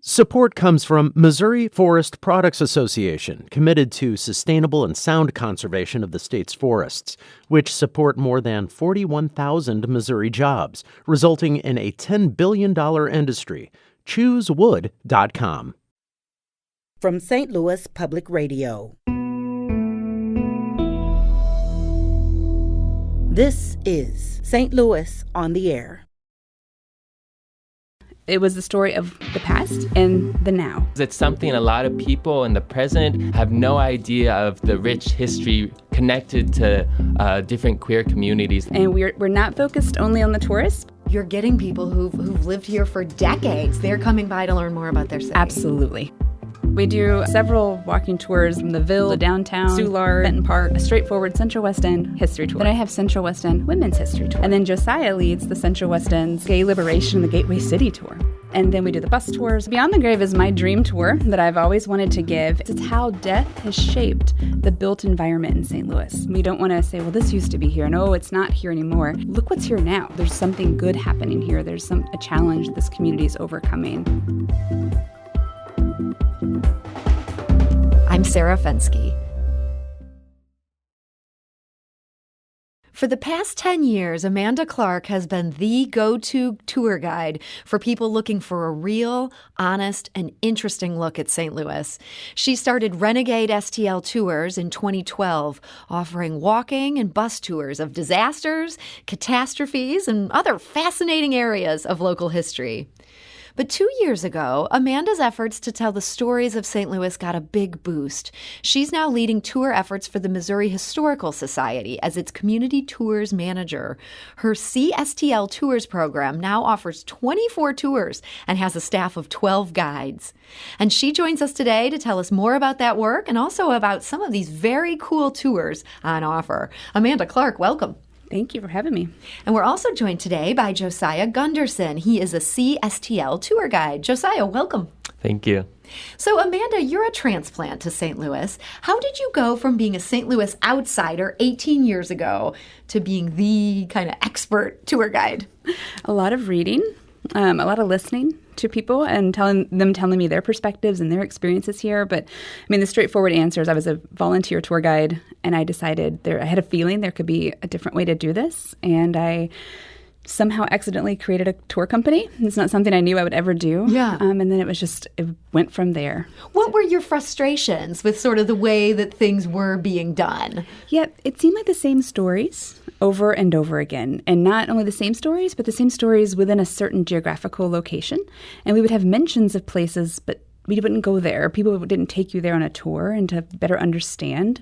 Support comes from Missouri Forest Products Association, committed to sustainable and sound conservation of the state's forests, which support more than 41,000 Missouri jobs, resulting in a $10 billion industry. ChooseWood.com. From St. Louis Public Radio. This is St. Louis on the Air. It was the story of the past and the now. It's something a lot of people in the present have no idea of, the rich history connected to different queer communities. And we're not focused only on the tourists. You're getting people who've lived here for decades. They're coming by to learn more about their city. Absolutely. We do several walking tours from the Ville, the downtown, Soulard, Benton Park, a straightforward Central West End history tour. Then I have Central West End Women's History Tour. And then Josiah leads the Central West End's Gay Liberation and the Gateway City Tour. And then we do the bus tours. Beyond the Grave is my dream tour that I've always wanted to give. It's how death has shaped the built environment in St. Louis. We don't want to say, well, this used to be here. No, it's not here anymore. Look what's here now. There's something good happening here. There's a challenge this community is overcoming. I'm Sarah Fensky. For the past 10 years, Amanda Clark has been the go-to tour guide for people looking for a real, honest, and interesting look at St. Louis. She started Renegade STL Tours in 2012, offering walking and bus tours of disasters, catastrophes, and other fascinating areas of local history. But 2 years ago, Amanda's efforts to tell the stories of St. Louis got a big boost. She's now leading tour efforts for the Missouri Historical Society as its community tours manager. Her See STL Tours program now offers 24 tours and has a staff of 12 guides. And she joins us today to tell us more about that work and also about some of these very cool tours on offer. Amanda Clark, welcome. Thank you for having me. And we're also joined today by Josiah Gundersen. He is a See STL tour guide. Josiah, welcome. Thank you. So, Amanda, you're a transplant to St. Louis. How did you go from being a St. Louis outsider 18 years ago to being the kind of expert tour guide? A lot of reading, a lot of listening to people and telling me their perspectives and their experiences here. But I mean, the straightforward answer is I was a volunteer tour guide, and I decided I had a feeling there could be a different way to do this. And I somehow accidentally created a tour company. It's not something I knew I would ever do. Yeah. And then it went from there. What were your frustrations with sort of the way that things were being done? Yeah, it seemed like the same stories over and over again. And not only the same stories, but the same stories within a certain geographical location. And we would have mentions of places, but we wouldn't go there. People didn't take you there on a tour and to better understand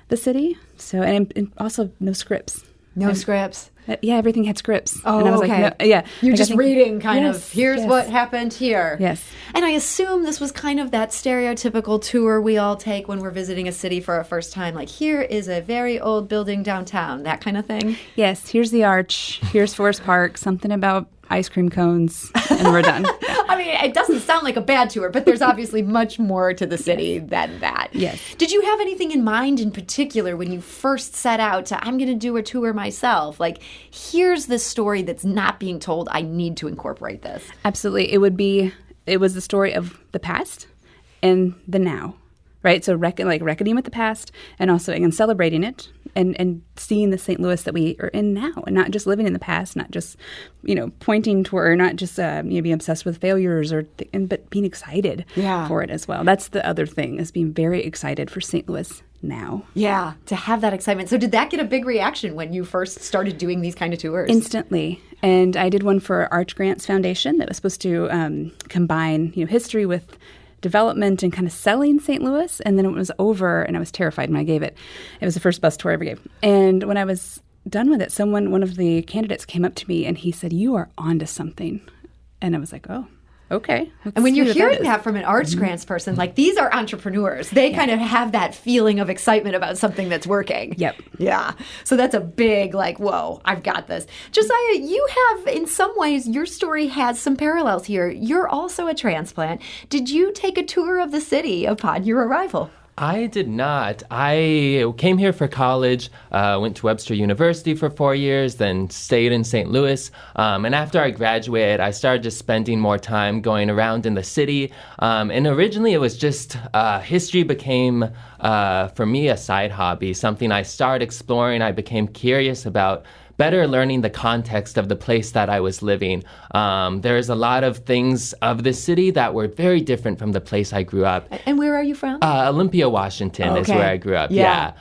the city. So, and also no scripts. No scripts? Yeah, everything had scripts. Oh, and I was okay. Like, no, yeah. You're just reading kind of, here's what happened here. Yes. And I assume this was kind of that stereotypical tour we all take when we're visiting a city for a first time. Like, here is a very old building downtown, that kind of thing. Yes, here's the Arch, here's Forest Park, something about ice cream cones, and we're done. Yeah. I mean, it doesn't sound like a bad tour, but there's obviously much more to the city than that. Yes. Did you have anything in mind in particular when you first set out to, I'm going to do a tour myself? Like, here's this story that's not being told. I need to incorporate this. Absolutely. It was the story of the past and the now, right? So reckoning with the past and also again celebrating it and seeing the St. Louis that we are in now, and not just living in the past, not just pointing toward, or not just being obsessed with failures, but being excited for it as well. That's the other thing, is being very excited for St. Louis now. Yeah, to have that excitement. So did that get a big reaction when you first started doing these kind of tours? Instantly. And I did one for Arch Grants Foundation that was supposed to combine history with development and kind of selling St. Louis. And then it was over, and I was terrified when I gave it. It was the first bus tour I ever gave. And when I was done with it, one of the candidates came up to me and he said, "You are onto something." And I was like, oh, okay. And when you're hearing that from an arts grants person, like, these are entrepreneurs. They kind of have that feeling of excitement about something that's working. Yep. Yeah. So that's a big, whoa, I've got this. Josiah, you have, in some ways, your story has some parallels here. You're also a transplant. Did you take a tour of the city upon your arrival? I did not. I came here for college, went to Webster University for 4 years, then stayed in St. Louis. And after I graduated, I started just spending more time going around in the city. And originally it was just history became, for me, a side hobby, something I started exploring. I became curious about better learning the context of the place that I was living. There's a lot of things of the city that were very different from the place I grew up. And where are you from? Olympia, Washington is where I grew up. Yeah.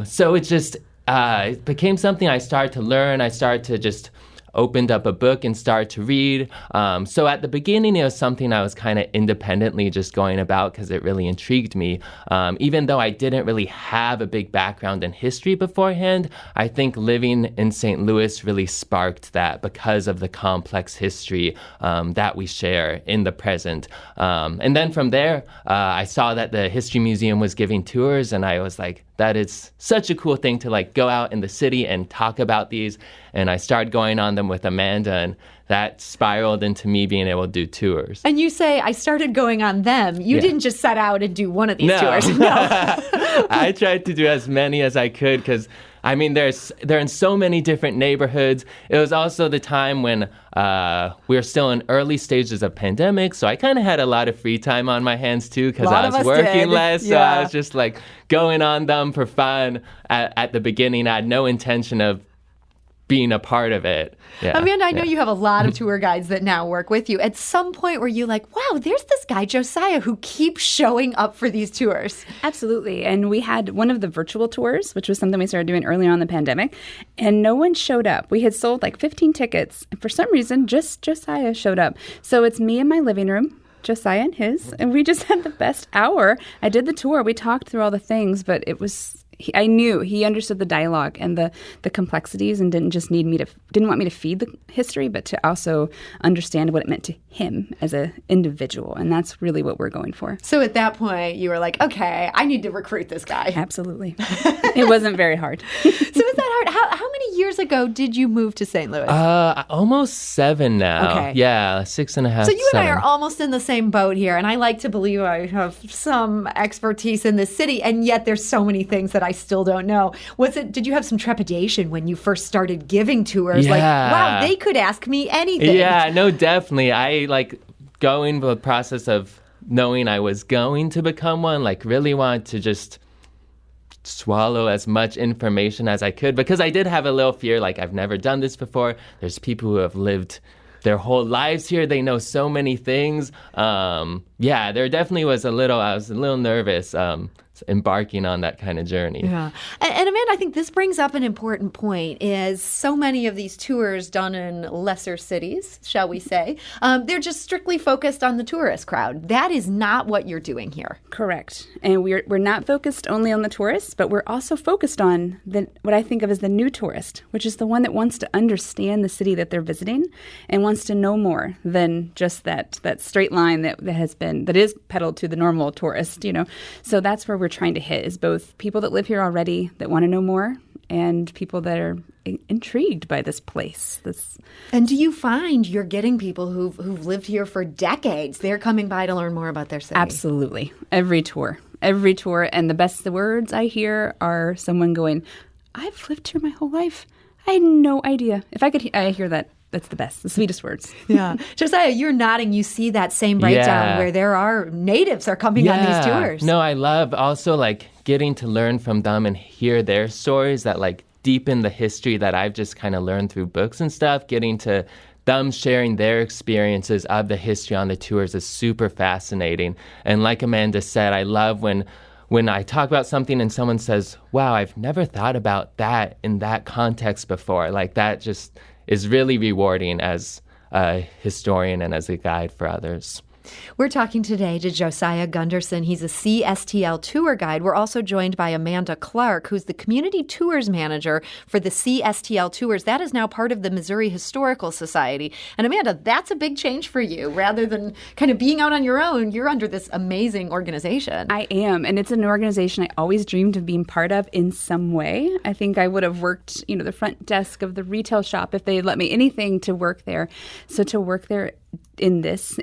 So it just it became something I started to learn. I started to just opened up a book and started to read. So at the beginning, it was something I was kind of independently just going about because it really intrigued me. Even though I didn't really have a big background in history beforehand, I think living in St. Louis really sparked that because of the complex history that we share in the present. And then from there, I saw that the History Museum was giving tours, and I was like, that is such a cool thing to like go out in the city and talk about these. And I started going on them with Amanda, and that spiraled into me being able to do tours. And you say, I started going on them. You didn't just set out and do one of these tours. No. I tried to do as many as I could because, I mean, they're in so many different neighborhoods. It was also the time when we were still in early stages of pandemic, so I kind of had a lot of free time on my hands too because I was working less. So I was just like going on them for fun. At the beginning, I had no intention of being a part of it. Yeah. Amanda, I know you have a lot of tour guides that now work with you. At some point were you like, wow, there's this guy, Josiah, who keeps showing up for these tours? Absolutely. And we had one of the virtual tours, which was something we started doing early on in the pandemic, and no one showed up. We had sold like 15 tickets, and for some reason, just Josiah showed up. So it's me in my living room, Josiah and his, and we just had the best hour. I did the tour. We talked through all the things, but it was... I knew he understood the dialogue and the complexities and didn't want me to feed the history, but to also understand what it meant to him as an individual. And that's really what we're going for. So at that point, you were like, okay, I need to recruit this guy. Absolutely. It wasn't very hard. So is that hard? How many years ago did you move to St. Louis? Almost 7 now. Okay. Yeah, 6.5. So you 7. and I are almost in the same boat here. And I like to believe I have some expertise in this city. And yet there's so many things that I still don't know. Did you have some trepidation when you first started giving tours? Yeah. Like, wow, they could ask me anything. Yeah, no, definitely. I going through the process of knowing I was going to become one, really wanted to just swallow as much information as I could because I did have a little fear, I've never done this before. There's people who have lived their whole lives here. They know so many things. There definitely was I was a little nervous embarking on that kind of journey. Yeah. And Amanda, I think this brings up an important point is so many of these tours done in lesser cities, shall we say, they're just strictly focused on the tourist crowd. That is not what you're doing here. Correct. And we're not focused only on the tourists, but we're also focused on what I think of as the new tourist, which is the one that wants to understand the city that they're visiting and wants to know more than just that straight line that is peddled to the normal tourist, So that's where we're trying to hit is both people that live here already that want to know more and people that are intrigued by this place. And do you find you're getting people who've lived here for decades? They're coming by to learn more about their city. Absolutely. Every tour. And the words I hear are someone going, I've lived here my whole life. I had no idea. I hear that. That's the best, the sweetest words. Yeah. Josiah, you're nodding. You see that same breakdown where there are natives are coming on these tours. No, I love also getting to learn from them and hear their stories that deepen the history that I've just kind of learned through books and stuff. Getting to them sharing their experiences of the history on the tours is super fascinating. And like Amanda said, I love when I talk about something and someone says, wow, I've never thought about that in that context before. That just is really rewarding as a historian and as a guide for others. We're talking today to Josiah Gundersen. He's a See STL Tour guide. We're also joined by Amanda Clark, who's the community tours manager for the See STL Tours. That is now part of the Missouri Historical Society. And Amanda, that's a big change for you. Rather than kind of being out on your own, you're under this amazing organization. I am, and it's an organization I always dreamed of being part of in some way. I think I would have worked, the front desk of the retail shop if they had let me anything to work there. So to work there in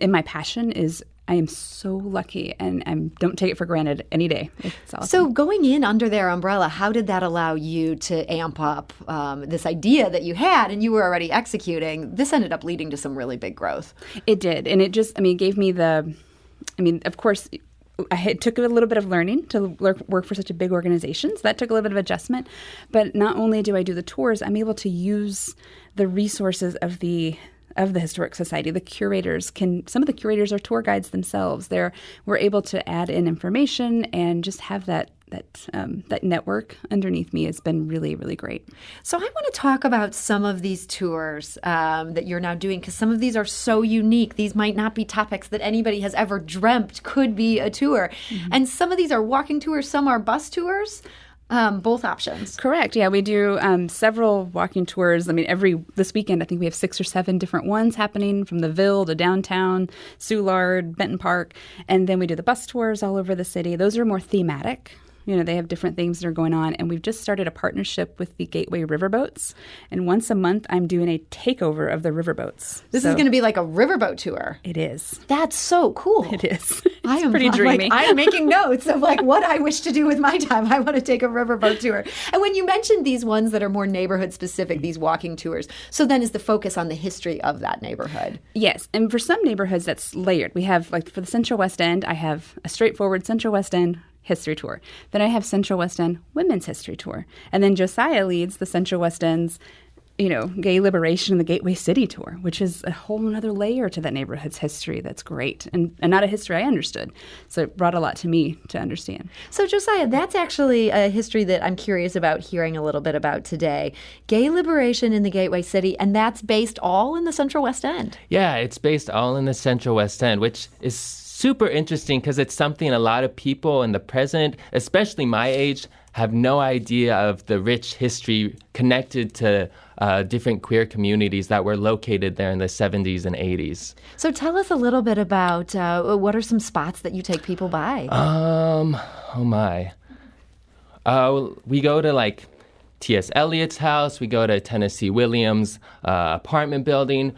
my passion is I am so lucky, and I don't take it for granted any day. It's awesome. So going in under their umbrella, how did that allow you to amp up this idea that you had and you were already executing? This ended up leading to some really big growth. It did. And it just, gave me of course, it took a little bit of learning to work for such a big organization. So that took a little bit of adjustment. But not only do I do the tours, I'm able to use the resources of the Historic Society. Some of the curators are tour guides themselves. We're able to add in information and just have that network underneath me has been really, really great. So I want to talk about some of these tours that you're now doing, because some of these are so unique. These might not be topics that anybody has ever dreamt could be a tour. Mm-hmm. And some of these are walking tours, some are bus tours. Both options. Correct. Yeah, we do several walking tours. This weekend, I think we have 6 or 7 different ones happening from the Ville to downtown, Soulard, Benton Park. And then we do the bus tours all over the city. Those are more thematic. They have different things that are going on. And we've just started a partnership with the Gateway Riverboats. And once a month, I'm doing a takeover of the riverboats. This is going to be like a riverboat tour. It is. That's so cool. It is. It's pretty dreamy. I'm making notes of what I wish to do with my time. I want to take a riverboat tour. And when you mentioned these ones that are more neighborhood specific, these walking tours, so then is the focus on the history of that neighborhood? Yes. And for some neighborhoods, that's layered. We have, for the Central West End, I have a straightforward Central West End history tour. Then I have Central West End Women's History Tour. And then Josiah leads the Central West End's, Gay Liberation and the Gateway City Tour, which is a whole other layer to that neighborhood's history that's great and not a history I understood. So it brought a lot to me to understand. So Josiah, that's actually a history that I'm curious about hearing a little bit about today. Gay Liberation in the Gateway City, and that's based all in the Central West End. Yeah, it's based all in the Central West End, which is super interesting because it's something a lot of people in the present, especially my age, have no idea of the rich history connected to different queer communities that were located there in the 70s and 80s. So tell us a little bit about what are some spots that you take people by? Oh my. We go to T.S. Eliot's house. We go to Tennessee Williams' apartment building.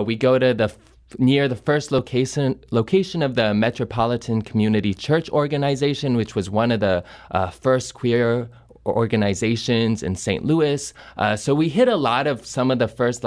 We go to near the first location of the Metropolitan Community Church Organization, which was one of the first queer organizations in St. Louis. So we hit a lot of some of the first,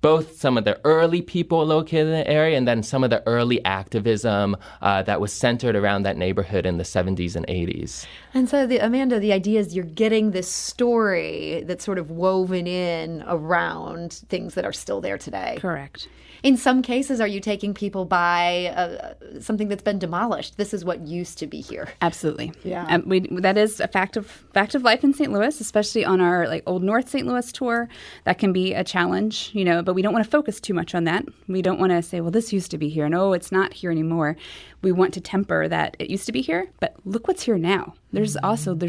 both some of the early people located in the area and then some of the early activism that was centered around that neighborhood in the 70s and 80s. And so, Amanda, the idea is you're getting this story that's sort of woven in around things that are still there today. Correct. In some cases, are you taking people by something that's been demolished? This is what used to be here. Absolutely. Yeah. That is a fact of life in St. Louis, especially on our Old North St. Louis tour. That can be a challenge, but we don't want to focus too much on that. We don't want to say, well, this used to be here. No, it's not here anymore. We want to temper that it used to be here, but look what's here now. There's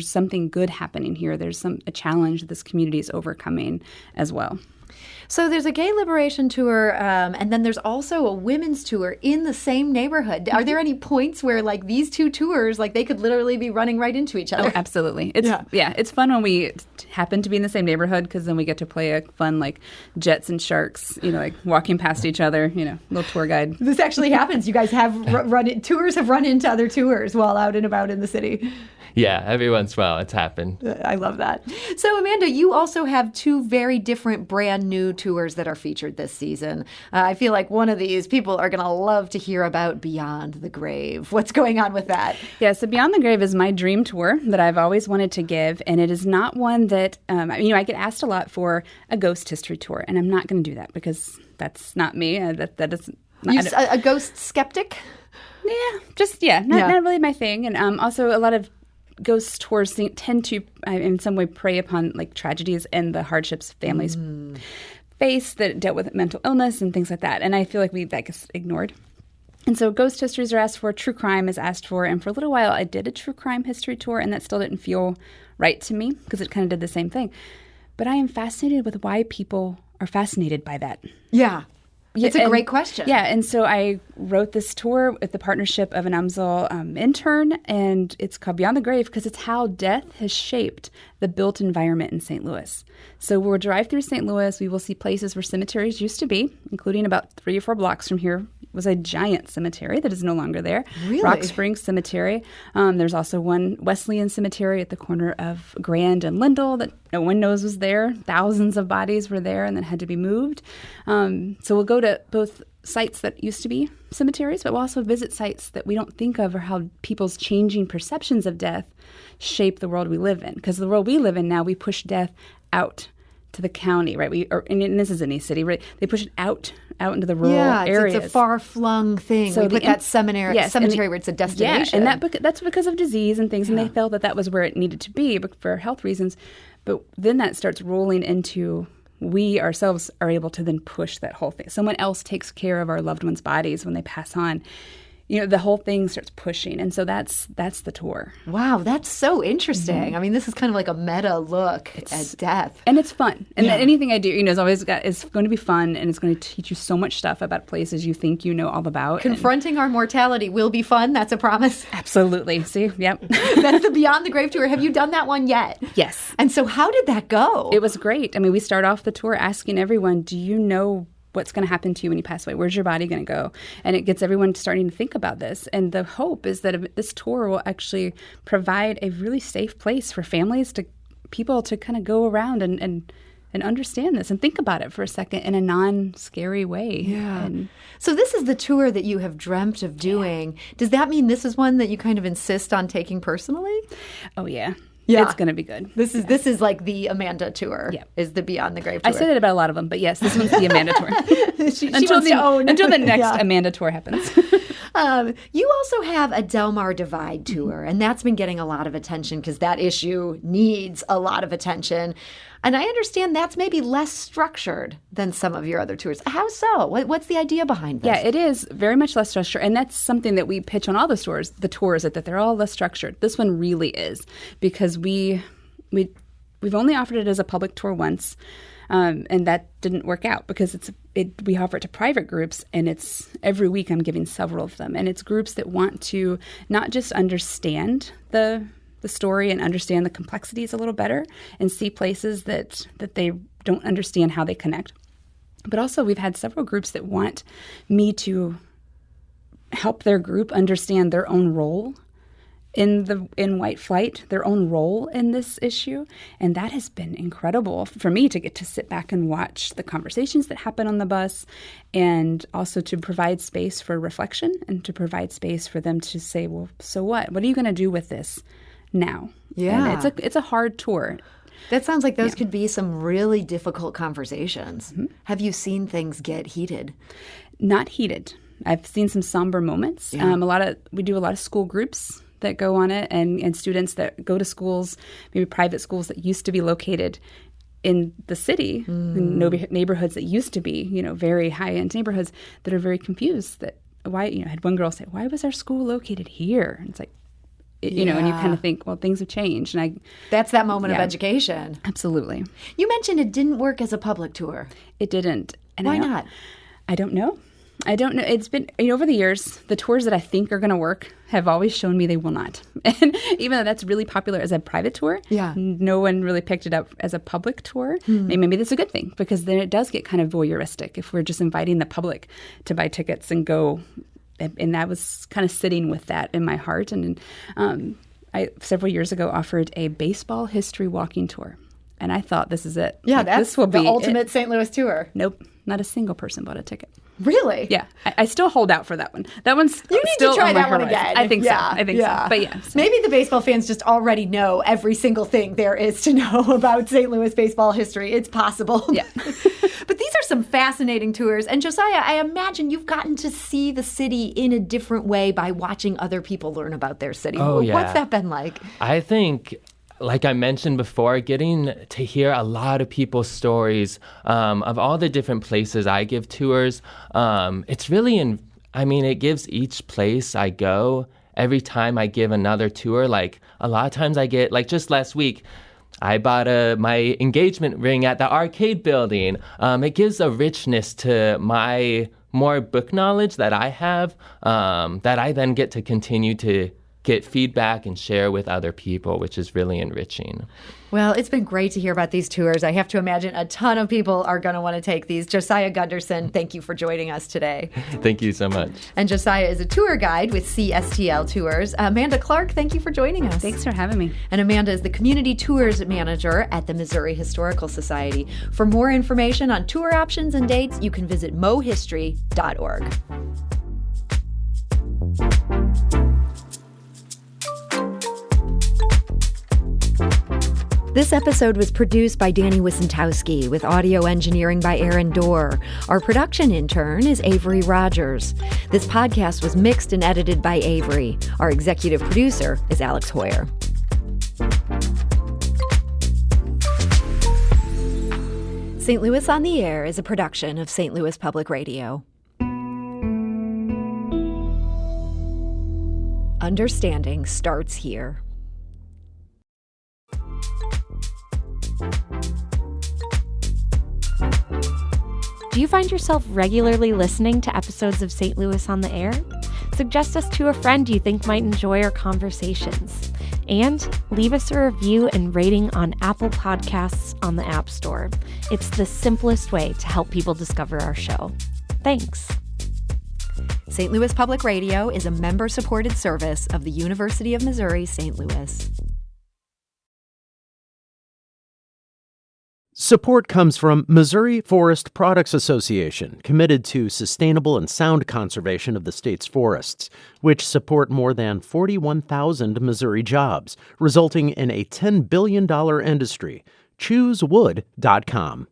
something good happening here. There's a challenge that this community is overcoming as well. So there's a gay liberation tour, and then there's also a women's tour in the same neighborhood. Are there any points where these two tours, they could literally be running right into each other? Oh, absolutely. It's fun when we happen to be in the same neighborhood because then we get to play a fun jets and sharks, walking past each other, little tour guide. This actually happens. You guys have tours have run into other tours while out and about in the city. Yeah, every once in a while it's happened. I love that. So, Amanda, you also have 2 very different brand new tours that are featured this season. I feel like one of these people are going to love to hear about Beyond the Grave. What's going on with that? Yeah, so Beyond the Grave is my dream tour that I've always wanted to give, and it is not one that, I get asked a lot for a ghost history tour, and I'm not going to do that because that's not me. That is not, a ghost skeptic? Yeah, not really my thing. And also a lot of ghost tours tend to, in some way, prey upon tragedies and the hardships families face that dealt with mental illness and things like that. And I feel like that gets ignored. And so ghost histories are asked for, true crime is asked for, and for a little while I did a true crime history tour, and that still didn't feel right to me because it kind of did the same thing. But I am fascinated with why people are fascinated by that. Yeah. It's a great question. Yeah, and so I wrote this tour with the partnership of an UMSL intern, and it's called Beyond the Grave because it's how death has shaped the built environment in St. Louis. So we'll drive through St. Louis. We will see places where cemeteries used to be, including about 3 or 4 blocks from here was a giant cemetery that is no longer there. Really? Rock Springs Cemetery. There's also one Wesleyan cemetery at the corner of Grand and Lindell that no one knows was there. Thousands of bodies were there and then had to be moved. So we'll go to both sites that used to be cemeteries, but we'll also visit sites that we don't think of, or how people's changing perceptions of death shape the world we live in. Because the world we live in now, we push death out to the county, right? And this is any city, right? They push it out into the rural areas. It's a far-flung thing. So we put that cemetery where it's a destination. Yeah, and that's because of disease and things, and they felt that was where it needed to be for health reasons. But then that starts rolling into, we ourselves are able to then push that whole thing. Someone else takes care of our loved ones' bodies when they pass on. The whole thing starts pushing. And so that's the tour. Wow, that's so interesting. Mm-hmm. I mean, this is kind of like a meta look at death. And it's fun. And anything I do, is going to be fun, and it's going to teach you so much stuff about places you think you know all about. Confronting our mortality will be fun. That's a promise. Absolutely. See? Yep. That's the Beyond the Grave tour. Have you done that one yet? Yes. And so how did that go? It was great. I mean, we start off the tour asking everyone, do you know what's going to happen to you when you pass away? Where's your body going to go? And it gets everyone starting to think about this. And the hope is that this tour will actually provide a really safe place for people to kind of go around and understand this and think about it for a second in a non-scary way. Yeah. So this is the tour that you have dreamt of doing. Yeah. Does that mean this is one that you kind of insist on taking personally? Oh, yeah. Yeah. It's going to be good. This is like the Amanda tour, is the Beyond the Grave tour. I say that about a lot of them, but yes, this one's the Amanda tour. until the next Amanda tour happens. You also have a Delmar Divide tour, and that's been getting a lot of attention because that issue needs a lot of attention. And I understand that's maybe less structured than some of your other tours. How so? What's the idea behind this? Yeah, it is very much less structured. And that's something that we pitch on all the tours, that they're all less structured. This one really is, because we've only offered it as a public tour once. And that didn't work out because we offer it to private groups, and it's every week I'm giving several of them. And it's groups that want to not just understand the story and understand the complexities a little better and see places that they don't understand how they connect. But also we've had several groups that want me to help their group understand their own role in white flight, their own role in this issue. And that has been incredible for me to get to sit back and watch the conversations that happen on the bus, and also to provide space for reflection and to provide space for them to say, well, so what? What are you going to do with this now? Yeah. And it's a hard tour. That sounds like those could be some really difficult conversations. Mm-hmm. Have you seen things get heated? Not heated. I've seen some somber moments. Yeah. We do a lot of school groups that go on it, and students that go to schools, maybe private schools that used to be located in the city, in neighborhoods that used to be, very high-end neighborhoods, that are very confused. That why, I had one girl say, "Why was our school located here?" And it's like, and you kind of think, well, things have changed. And that's that moment of education. Absolutely. You mentioned it didn't work as a public tour. It didn't. And why not? I don't know. It's been, over the years, the tours that I think are going to work have always shown me they will not. And even though that's really popular as a private tour, no one really picked it up as a public tour. Maybe that's a good thing, because then it does get kind of voyeuristic if we're just inviting the public to buy tickets and go. And I was kind of sitting with that in my heart. And I, several years ago, offered a baseball history walking tour. And I thought, this is it. Yeah, this will be the ultimate St. Louis tour. Nope. Not a single person bought a ticket. Really? Yeah. I still hold out for that one. That one's You need still to try on my that one horizon. again. I think so. I think so. But yeah. So. Maybe the baseball fans just already know every single thing there is to know about St. Louis baseball history. It's possible. Yeah. But these are some fascinating tours. And Josiah, I imagine you've gotten to see the city in a different way by watching other people learn about their city. Oh, yeah. What's that been like? I think, like I mentioned before, getting to hear a lot of people's stories of all the different places I give tours, it's really, it gives each place I go, every time I give another tour, like a lot of times I get, like just last week, I bought my engagement ring at the arcade building. It gives a richness to my more book knowledge that I have, that I then get to continue to get feedback and share with other people, which is really enriching. Well, it's been great to hear about these tours. I have to imagine a ton of people are going to want to take these. Josiah Gundersen, thank you for joining us today. Thank you so much. And Josiah is a tour guide with See STL Tours. Amanda Clark, thank you for joining us. Thanks for having me. And Amanda is the Community Tours Manager at the Missouri Historical Society. For more information on tour options and dates, you can visit mohistory.org. This episode was produced by Danny Wissentowski with audio engineering by Aaron Dorr. Our production intern is Avery Rogers. This podcast was mixed and edited by Avery. Our executive producer is Alex Hoyer. St. Louis on the Air is a production of St. Louis Public Radio. Understanding starts here. Do you find yourself regularly listening to episodes of St. Louis on the Air? Suggest us to a friend you think might enjoy our conversations. And leave us a review and rating on Apple Podcasts on the App Store. It's the simplest way to help people discover our show. Thanks. St. Louis Public Radio is a member-supported service of the University of Missouri, St. Louis. Support comes from Missouri Forest Products Association, committed to sustainable and sound conservation of the state's forests, which support more than 41,000 Missouri jobs, resulting in a $10 billion industry. ChooseWood.com.